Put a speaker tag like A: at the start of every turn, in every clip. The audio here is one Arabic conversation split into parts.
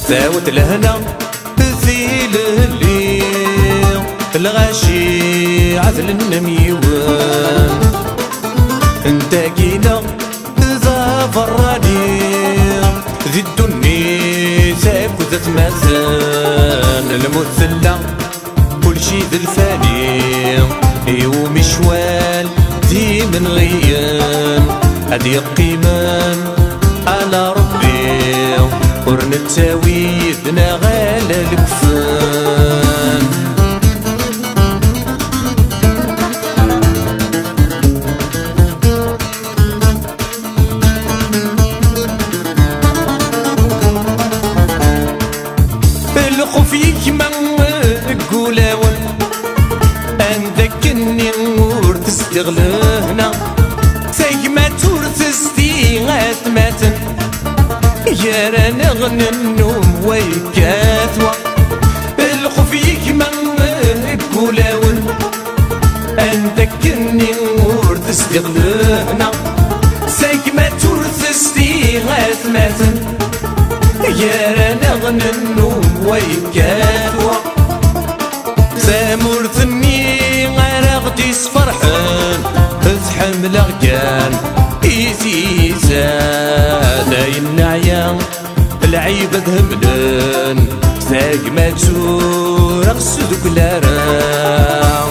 A: ساوت الهنا تزيل الليل الغاشي عزل النميوان انت كينا تزافراني ذي الدنيا ساكو ذات مازال المثلى كل شي ذي الفاني يوم شوال دي من غيان هادي قيمان على ربي ورن التاويدنا غالا الكفان الخوف يكمن قولاون عندك النور تستغلهنا سيما تورثستي غاتماتن يا رانا غنى النوم ويكاتوا الخوف يكمن قولاون عندك النور تستغلهنا سيما تورثستي غاتماتن يا رانا غنى النوم ويكاتوا سامورثني غير غدي فرحان تحمل غيان إيزيزا داين عيان العيبة دهملان ساق ما تشور أقصدك لاران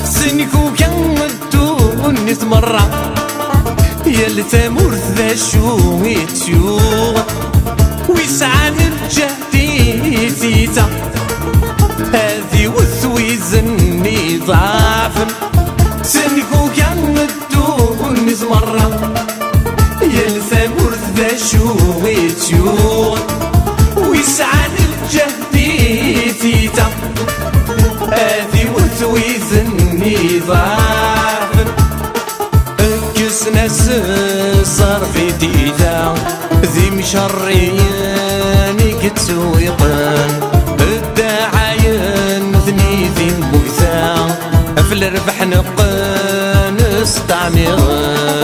A: سنكو كان الدون مرة يا لتامورث ذا شو يتشوغ ويسعى الجهدي زيتا هذي وثويزني ضعفن سنكو كان الدون مرة يا لتامورث ذا شو يتشوغ ويسعى الجهدي زيتا هذي وثويزني ضعفن ناس صار في ديدا ذي مشرياني كتسويقان الداعين ذني ذي موثا في الربح نقان استعميغان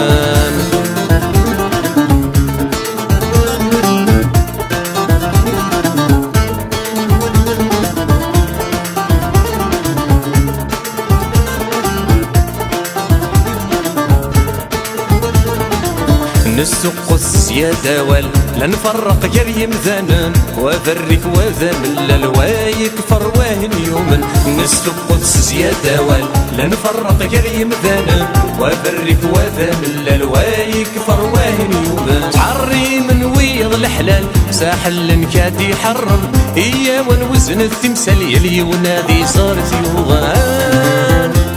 A: نسق السيادة لا نفرق يريم ذنن وذرك وذمل الوايك فرواهن يومن نسق السيادة لا نفرق يريم ذنن وذرك وذمل الوايك فرواهن يومن تعري من ويض الحلال ساحل كادي حرم إيا ونوزن التمثال يلي ونادي صارت يوغان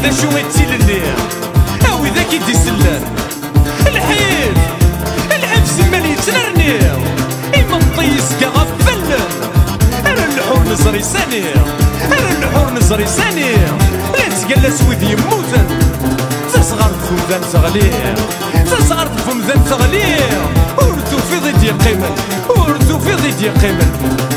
A: ذا شو يتسلل او ذاك يتسلل الحيل العفس مالي يتنرني اما نطيس كغفل انا الحور نزري ساني انا الحور نزري ساني لا تقلس وذي يموتن تصغر فمذان تغليه تصغر فمذان تغليه ورثو في ضد يقيمن ورثو في ضد يقيمن